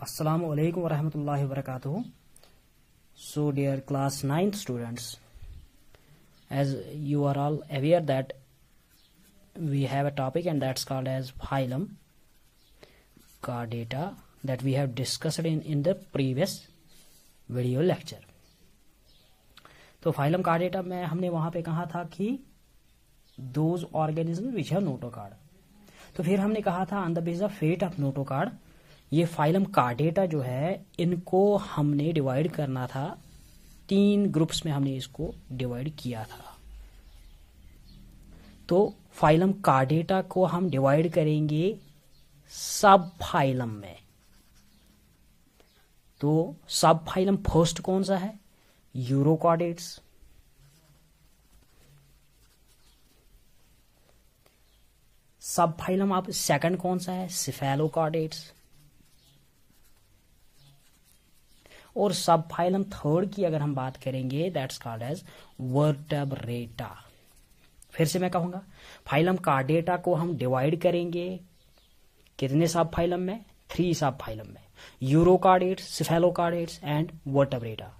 Assalamu alaikum warahmatullahi wabarakatuh. So dear class 9th students, as you are all aware that we have a topic and that's called as phylum Chordata that we have discussed in the previous video lecture. तो phylum Chordata में हमने वहां पे कहा था कि those organism which have notochord. तो फिर हमने कहा था on the basis of fate of notochord ये फाइलम कार्डेटा जो है इनको हमने डिवाइड करना था. 3 ग्रुप्स में हमने इसको डिवाइड किया था. तो फाइलम कार्डेटा को हम डिवाइड करेंगे सब फाइलम में. तो सब फाइलम फर्स्ट कौन सा है? यूरोकॉर्डेट्स. सब फाइलम आप सेकंड कौन सा है? सिफेलोकॉर्डेट्स. और सब फाइलम थर्ड की अगर हम बात करेंगे दैट्स कॉल्ड एज वर्टेब्रेटा. फिर से मैं कहूंगा फाइलम कार्डेटा को हम डिवाइड करेंगे कितने सब फाइलम में? 3 सब फाइलम में, यूरोकॉर्डेट्स, सिफेलोकॉर्डेट्स एंड वर्टेब्रेटा.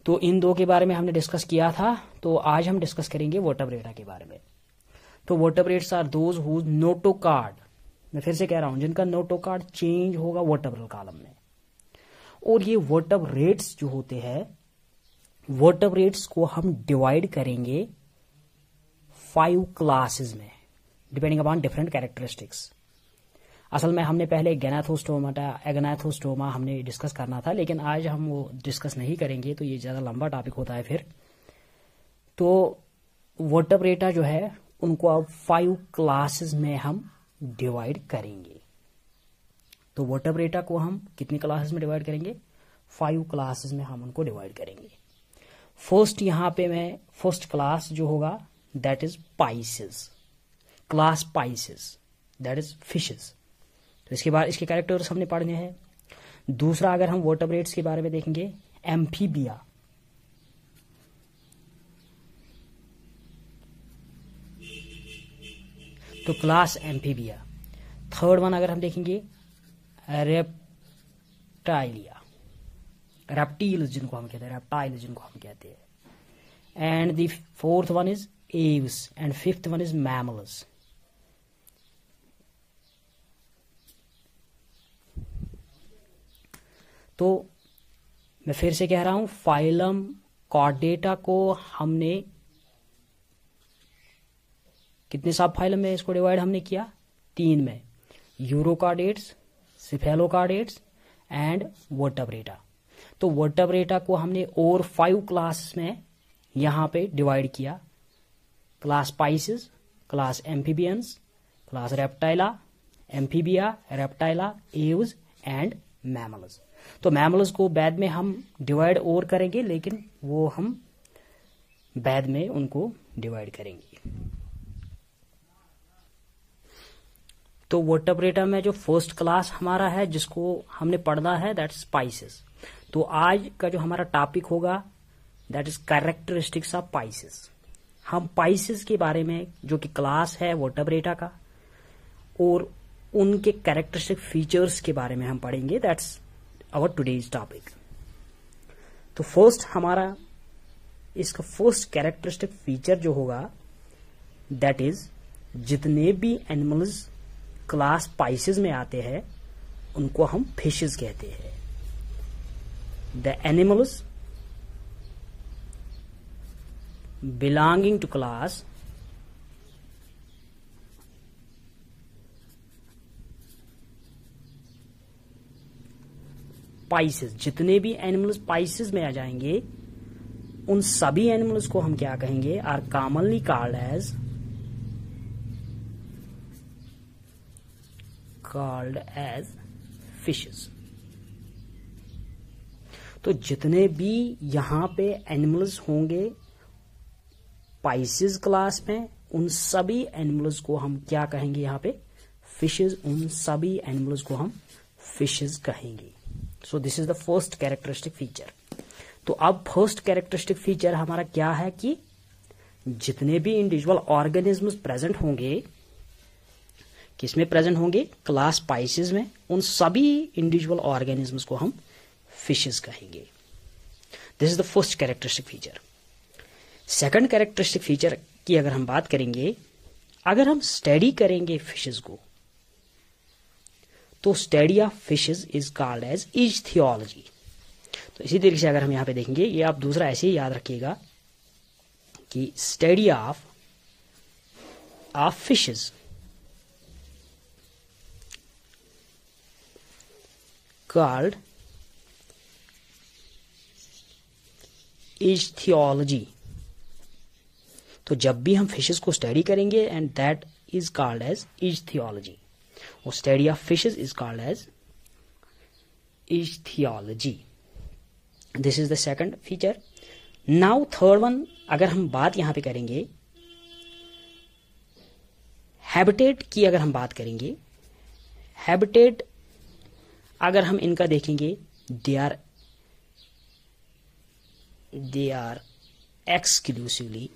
तो इन 2 के बारे में हमने डिस्कस किया था. तो आज हम डिस्कस करेंगे वर्टेब्रेटा के बारे में. तो vertebrates are those whose notochord, मैं फिर से कह रहा हूं, जिनका नोटोकार्ड चेंज होगा वर्टेब्रल कॉलम में. और ये वर्टेब्रेट्स जो होते हैं, वर्टेब्रेट्स को हम डिवाइड करेंगे 5 क्लासेस में डिपेंडिंग अपॉन डिफरेंट कैरेक्टरिस्टिक्स. असल में हमने पहले एग्नाथोस्टोमा हमने डिस्कस करना था, लेकिन आज हम वो डिस्कस नहीं करेंगे, तो ये ज्यादा लंबा टॉपिक होता है फिर. तो वर्टेब्रेटा जो है उनको अब 5 क्लासेस में हम डिवाइड करेंगे. तो वर्टेब्रेटा को हम कितनी क्लासेस में डिवाइड करेंगे? 5 क्लासेस में हम उनको डिवाइड करेंगे. फर्स्ट यहां पे मैं फर्स्ट क्लास जो होगा that is Pisces. Class Pisces that is fishes. तो इसके बाद इसके कैरेक्टर्स हमने पढ़ने हैं. दूसरा अगर हम वर्टेब्रेट्स के बारे में देखेंगे, एम्फीबिया. तो क्लास एम्फीबिया. थर्ड वन अगर हम देखेंगे रेप्टाइलिया, रेप्टील्स जिनको हम कहते हैं, रेप्टाइल जिनको हम कहते हैं. And the fourth one is Aves and fifth one is mammals. तो मैं फिर से कह रहा हूं, फाइलम कॉर्डेटा को हमने कितने सब फाइलम में इसको डिवाइड हमने किया? 3 में, यूरोकॉर्डेट्स, सिफेलोकॉर्डेट्स एंड वर्टेब्रेटा. तो वर्टेब्रेटा को हमने और 5 क्लास में यहां पे डिवाइड किया. Class Pisces, class amphibians, class reptilia, amphibia, reptilia, aves and mammals. तो मैमल्स को बाद में हम डिवाइड और करेंगे, लेकिन वो हम बाद में उनको डिवाइड करेंगे. तो वर्टेब्रेटा में जो फर्स्ट क्लास हमारा है जिसको हमने पढ़ना है दैट इज पाइसेस. तो आज का जो हमारा टॉपिक होगा that is characteristics of Pisces. हम पाइसेस के बारे में जो कि क्लास है वर्टेब्रेटा का और उनके कैरेक्टरिस्टिक फीचर्स के बारे में हम पढ़ेंगे. That's our today's topic. तो फर्स्ट हमारा इसका फर्स्ट कैरेक्टरिस्टिक फीचर जो होगा दैट इज जितने भी एनिमल्स क्लास पाइसेस में आते हैं उनको हम फिशेस कहते हैं. The animals belonging to class pisces, जितने भी एनिमल्स पाइसेस में आ जाएंगे उन सभी एनिमल्स को हम क्या कहेंगे? Are commonly called as fishes. तो जितने भी यहां पे एनिमल्स होंगे पाइसेस क्लास में, उन सभी एनिमल्स को हम क्या कहेंगे? यहां पे फिशेस. उन सभी एनिमल्स को हम फिशेस कहेंगे. So this is the first characteristic feature. तो अब फर्स्ट कैरेक्टरिस्टिक फीचर हमारा क्या है कि जितने भी इंडिविजुअल ऑर्गेनिज्म्स प्रेजेंट होंगे किसमें प्रेजेंट होंगे? क्लास पाइसेस में। उन सभी इंडिविजुअल ऑर्गेनिजम्स को हम फिशेस कहेंगे। This is the first characteristic feature. Second characteristic feature की अगर हम बात करेंगे, अगर हम स्टडी करेंगे फिशेस को, तो study of fishes is called as ichthyology. तो इसी तरीके से अगर हम यहां पे देखेंगे, ये आप दूसरा ऐसे ही याद रखिएगा कि study of fishes called ichthyology. तो जब भी हम फिशेस को स्टडी करेंगे, and that is called as ichthyology, और study of fishes is called as ichthyology. This is the second feature. Now third one, अगर हम बात यहां पे करेंगे हैबिटेट की, अगर हम बात करेंगे हैबिटेट, अगर हम इनका देखेंगे, they are exclusively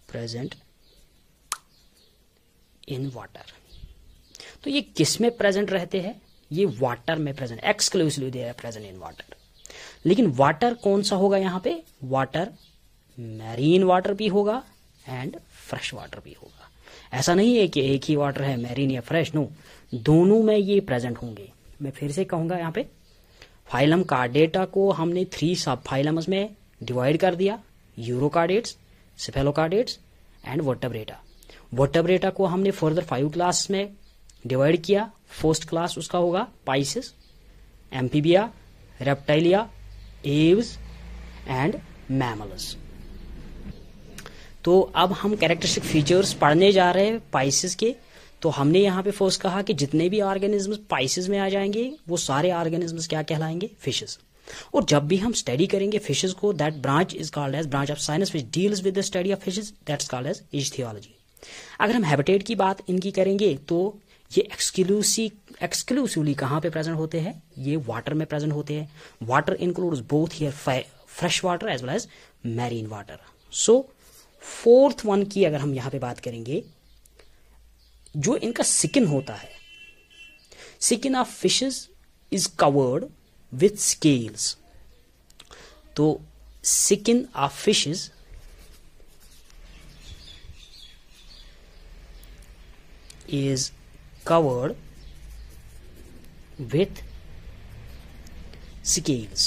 present in water. तो ये किस में प्रेजेंट रहते हैं? ये वाटर में present, exclusively they are present in water. लेकिन वाटर कौन सा होगा यहां पे? वाटर मैरीन वाटर भी होगा एंड फ्रेश वाटर भी होगा। ऐसा नहीं है कि एक ही वाटर है, मैरीन या फ्रेश, नो, दोनों में ये प्रेजेंट होंगे। मैं फिर से कहूंगा, यहां पे फाइलम कार्डेटा को हमने 3 सब फाइलम्स में डिवाइड कर दिया, यूरोकार्डेट्स, सेफेलोकार्डेट्स एंड वर्टेब्रेटा। वर्टेब्रेटा को हमने फर्दर 5 क्लास में डिवाइड किया। फर्स्ट क्लास उसका होगा Pisces, amphibia, reptilia, aves and mammals. तो अब हम कैरेक्टरिस्टिक फीचर्स पढ़ने जा रहे हैं पाइसेस के। तो हमने यहाँ पे फर्स्ट कहा कि जितने भी ऑर्गेनिज्म्स पाइसेस में आ जाएंगे, वो सारे ऑर्गेनिज्म्स क्या कहलाएंगे? फिशेस। और जब भी हम स्टडी करेंगे फिशेस को, that branch is called as branch of science which deals with the study of fishes, that's called as ichthyology. अगर हम हैबिटेट की बात इनकी करेंगे, तो ये एक्सक्लूसिवली कहाँ पे प्रेजेंट होते हैं? ये वाटर में प्रेजेंट होते हैं। Water includes both here fresh water as well as marine water. So fourth one की अगर हम यहां पे बात करेंगे, जो इनका स्किन होता है, skin of fishes is covered with scales. तो skin of fishes is covered with scales.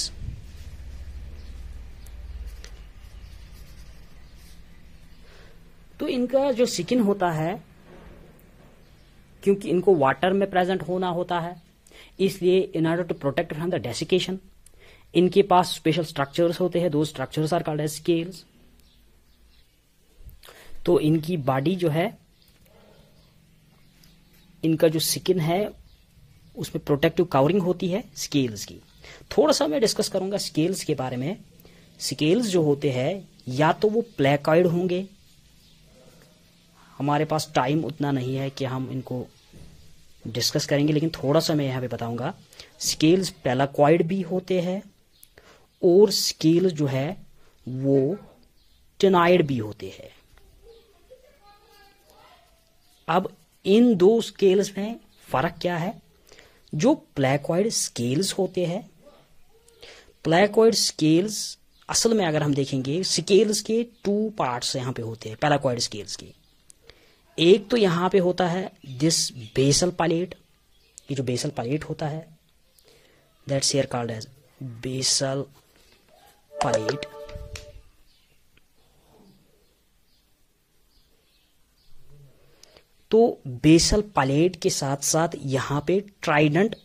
तो इनका जो स्किन होता है, क्योंकि इनको वाटर में प्रेजेंट होना होता है, इसलिए in order to protect from the desiccation, इनके पास स्पेशल स्ट्रक्चर्स होते हैं। Those structures are called as scales. तो इनकी बॉडी जो है, इनका जो स्किन है, उसमें प्रोटेक्टिव कवरिंग होती है स्केल्स की। थोड़ा सा मैं डिस्कस करूंगा स्केल्स के बारे में। स्केल्स जो होते हैं, या तो वो प्लेकॉइड होंगे, हमारे पास टाइम उतना नहीं है कि हम इनको डिस्कस करेंगे, लेकिन थोड़ा सा मैं यहां पे बताऊंगा। स्केल्स प्लेकॉइड भी होते हैं, और स्केल जो है वो टेनाइड भी होते हैं। अब इन दो स्केल्स में फर्क क्या है? जो प्लेकॉइड स्केल्स होते हैं, प्लेकॉइड स्केल्स असल में अगर हम देखेंगे, स्केल्स के 2 पार्ट्स यहां पे होते हैं प्लेकॉइड स्केल्स के। एक तो यहां पे होता है दिस बेसल पैलेट, ये जो बेसल पैलेट होता है, that's here called as basal palate. तो बेसल पैलेट के साथ साथ यहां पे ट्राइडेंट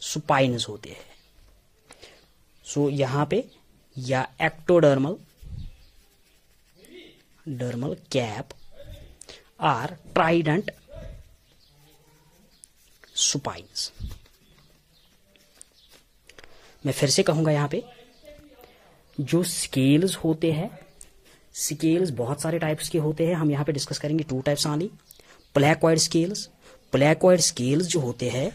सुपाइनस होते हैं। सो यहां पे या ectodermal dermal cap or trident spinous. मैं फिर से कहूंगा, यहां पे जो स्केल्स होते हैं, स्केल्स बहुत सारे टाइप्स के होते हैं। हम यहां पे डिस्कस करेंगे 2 types only. Placoid scales, placoid scales जो होते हैं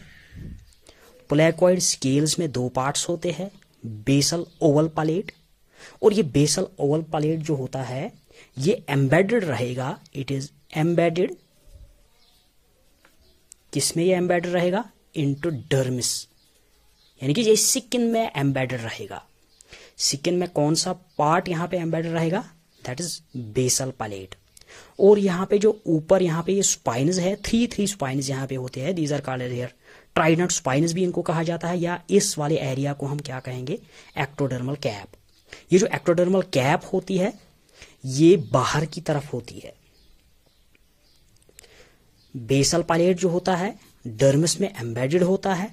प्लेकोइड स्केल्स में दो पार्ट्स होते हैं, बेसल ओवल पैलेट, और ये बेसल ओवल पैलेट जो होता है ये एम्बेडेड रहेगा, इट इज एम्बेडेड, किसमें ये एम्बेडेड रहेगा, इनटू डर्मिस, यानी कि ये स्किन में एम्बेडेड रहेगा। स्किन में कौन सा पार्ट यहां पे एम्बेडेड रहेगा, दैट इज बेसल पैलेट। और यहाँ पे जो ऊपर यहाँ पे ये स्पाइन्स है, थ्री स्पाइन्स यहाँ पे होते हैं, these are called here trident spines भी इनको कहा जाता है, या इस वाले एरिया को हम क्या कहेंगे, एक्टोडर्मल कैप। ये जो एक्टोडर्मल कैप होती है ये बाहर की तरफ होती है। बेसल पैलेट जो होता है डर्मिस में एम्बेडेड होता है,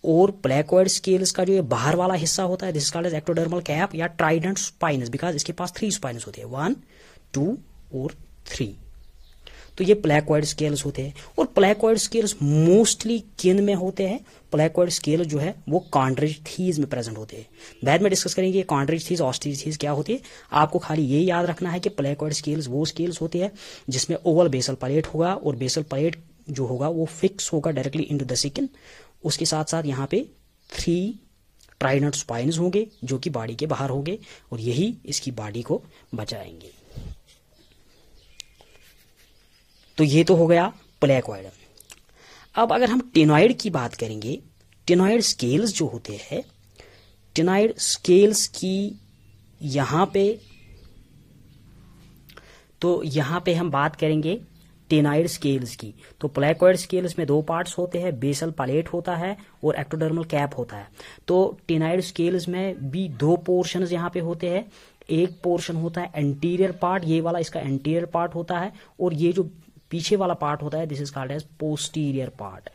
और प्लेकोइड स्केल्स का जो ये बाहर वाला हिस्सा होता है this is called as ectodermal cap या ट्राइडेंट स्पाइन्स, बिकॉज इसके पास 3 स्पाइन्स होते हैं, 1, 2 और 3। तो ये प्लेकोइड स्केल्स होते हैं। और प्लेकोइड स्केल्स मोस्टली किन में होते हैं, प्लेकोइड स्केल जो है वो कॉन्ड्रिज थीज में प्रेजेंट होते हैं। बाद में डिस्कस करेंगे कॉन्ड्रिज थीज ऑस्ट्रिच थीज क्या होती है। आपको खाली ये याद रखना है कि प्लेकोइड स्केल्स वो स्केल्स होते हैं जिसमें ओवल बेसल पैलेट होगा, और बेसल पैलेट जो होगा वो फिक्स होगा डायरेक्टली इनटू द स्किन। उसके साथ साथ यहाँ पे 3 ट्राइडेंट स्पाइन्स होंगे जो कि बॉडी के बाहर होंगे, और यही इसकी बॉडी को बचाएंगे। तो ये तो हो गया प्लेकोइड। अब अगर हम टेनॉइड की बात करेंगे, टेनॉइड स्केल्स जो होते हैं, टेनॉइड स्केल्स की यहां पे, तो यहां पे हम बात करेंगे टेनॉइड स्केल्स की। तो प्लेकोइड स्केल्स में 2 पार्ट्स होते हैं, बेसल पैलेट होता है और एक्टोडर्मल कैप होता है। तो टेनॉइड स्केल्स में भी 2 पोर्शंस यहाँ पे होते हैं। एक पोर्शन होता है एंटीरियर पार्ट, ये वाला इसका एंटीरियर पार्ट होता है, और ये जो पीछे वाला पार्ट होता है this is called as posterior part,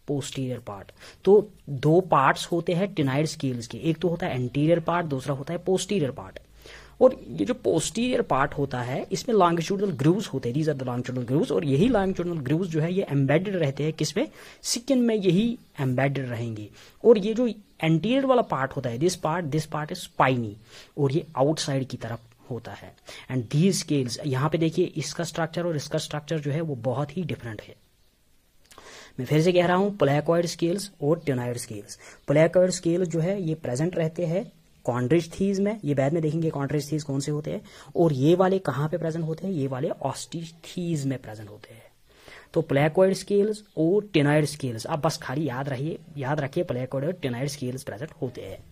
posterior part. तो 2 पार्ट्स होते हैं टेनॉइड स्केल्स के, एक तो होता है एंटीरियर पार्ट, दूसरा होता है पोस्टीरियर पार्ट। और ये जो पोस्टीरियर पार्ट होता है इसमें लॉन्गिट्यूडनल ग्रूव्स होते हैं, these are the longitudinal grooves, और यही लॉन्गिट्यूडनल ग्रूव्स जो है ये एम्बेडेड रहते हैं किसमें, स्किन में, यही एम्बेडेड रहेंगे। और ये जो एंटीरियर वाला पार्ट होता है दिस पार्ट इज स्पाइनी, और ये आउटसाइड की तरफ होता है। एंड दीज स्केल्स, यहां पे देखिए इसका स्ट्रक्चर और इसका स्ट्रक्चर जो है वो बहुत ही डिफरेंट है। मैं फिर से कह रहा हूं प्लेकोइड स्केल्स और टेनॉइड स्केल्स। प्लेकोइड स्केल जो है ये प्रेजेंट रहते हैं कॉन्ड्रिज थीज में, ये बाद में देखेंगे कॉन्ड्रिज थीज कौन से होते हैं, और ये वाले कहां पे प्रेजेंट होते हैं, ये वाले ऑस्टिच थीज में प्रेजेंट होते हैं। तो प्लेकोइड स्केल्स और टेनॉइड स्केल्स, आप बस खाली याद रखिए प्लेकोइड और टेनॉइड स्केल्स प्रेजेंट होते हैं।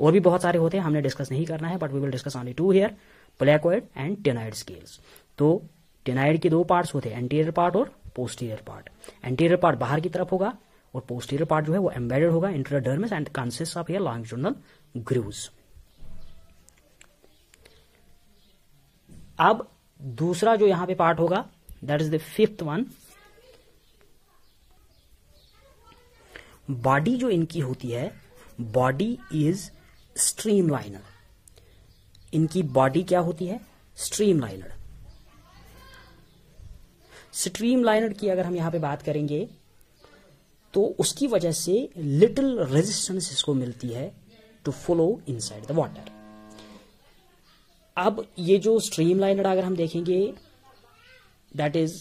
और भी बहुत सारे होते हैं, हमने डिस्कस नहीं करना है, but we will discuss only 2 here, placoid and ctenoid scales. तो टेनॉइड के 2 पार्ट्स होते हैं, एंटीरियर पार्ट और पोस्टीरियर पार्ट। एंटीरियर पार्ट बाहर की तरफ होगा और पोस्टीरियर पार्ट जो है वो एम्बेडेड होगा into the dermis and consist of here longitudinal grooves. अब दूसरा जो यहां पे पार्ट होगा that is the 5th one, body जो इनकी होती है, बॉडी इज स्ट्रीमलाइनर। इनकी बॉडी क्या होती है, स्ट्रीमलाइनर। स्ट्रीमलाइनर की अगर हम यहां पे बात करेंगे तो उसकी वजह से लिटिल रेजिस्टेंस इसको मिलती है to flow inside the water. अब ये जो स्ट्रीमलाइनर अगर हम देखेंगे that is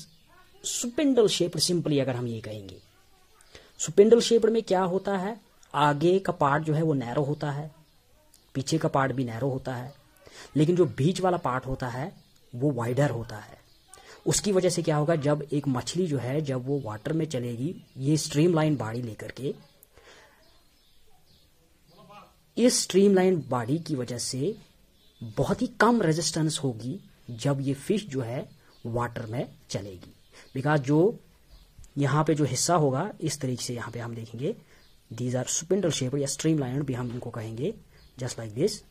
spindle shaped, simply अगर हम ये कहेंगे सुपिंडल शेप्ड में क्या होता है, आगे का पार्ट जो है वो नैरो होता है, पीछे का पार्ट भी नैरो होता है, लेकिन जो बीच वाला पार्ट होता है वो वाइडर होता है। उसकी वजह से क्या होगा, जब एक मछली जो है जब वो वाटर में चलेगी ये स्ट्रीमलाइन बॉडी लेकर के, इस स्ट्रीमलाइन बॉडी की वजह से बहुत ही कम रेजिस्टेंस होगी जब ये फिश जो है वाटर में चलेगी, बिकॉज जो यहां पे जो हिस्सा होगा इस तरीके से यहां पे हम देखेंगे दीज आर स्पिंडल शेप या स्ट्रीमलाइन भी हम इनको कहेंगे, जस्ट लाइक दिस।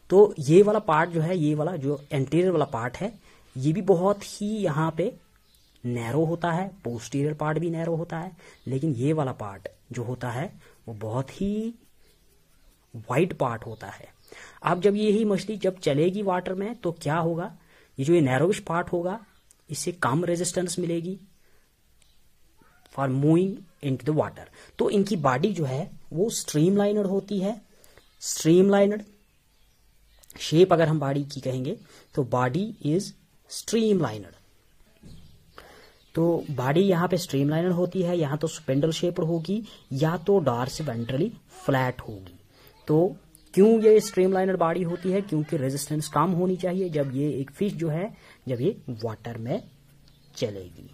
तो ये वाला पार्ट जो है, ये वाला जो एंटीरियर वाला पार्ट है ये भी बहुत ही यहां पे नैरो होता है, पोस्टीरियर पार्ट भी नैरो होता है, लेकिन ये वाला पार्ट जो होता है वो बहुत ही वाइड पार्ट होता है। अब जब यही मछली जब चलेगी वाटर में तो क्या होगा, ये जो ये नैरोविश पार्ट होगा इससे कम रेजिस्टेंस मिलेगी for moving into the water. तो इनकी बॉडी जो है वो स्ट्रीमलाइनर होती है। स्ट्रीमलाइनर शेप अगर हम बॉडी की कहेंगे तो बॉडी इज स्ट्रीमलाइनर। तो बॉडी यहाँ पे स्ट्रीमलाइनर होती है, यहाँ तो स्पिंडल शेप्ड होगी, या तो डॉर्स वेंट्रली फ्लैट होगी। तो क्यों ये स्ट्रीमलाइनर बॉडी होती है? क्योंकि रेजिस्टेंस कम होनी चाहिए जब ये एक फिश जो है जब ये वाटर में चलेगी।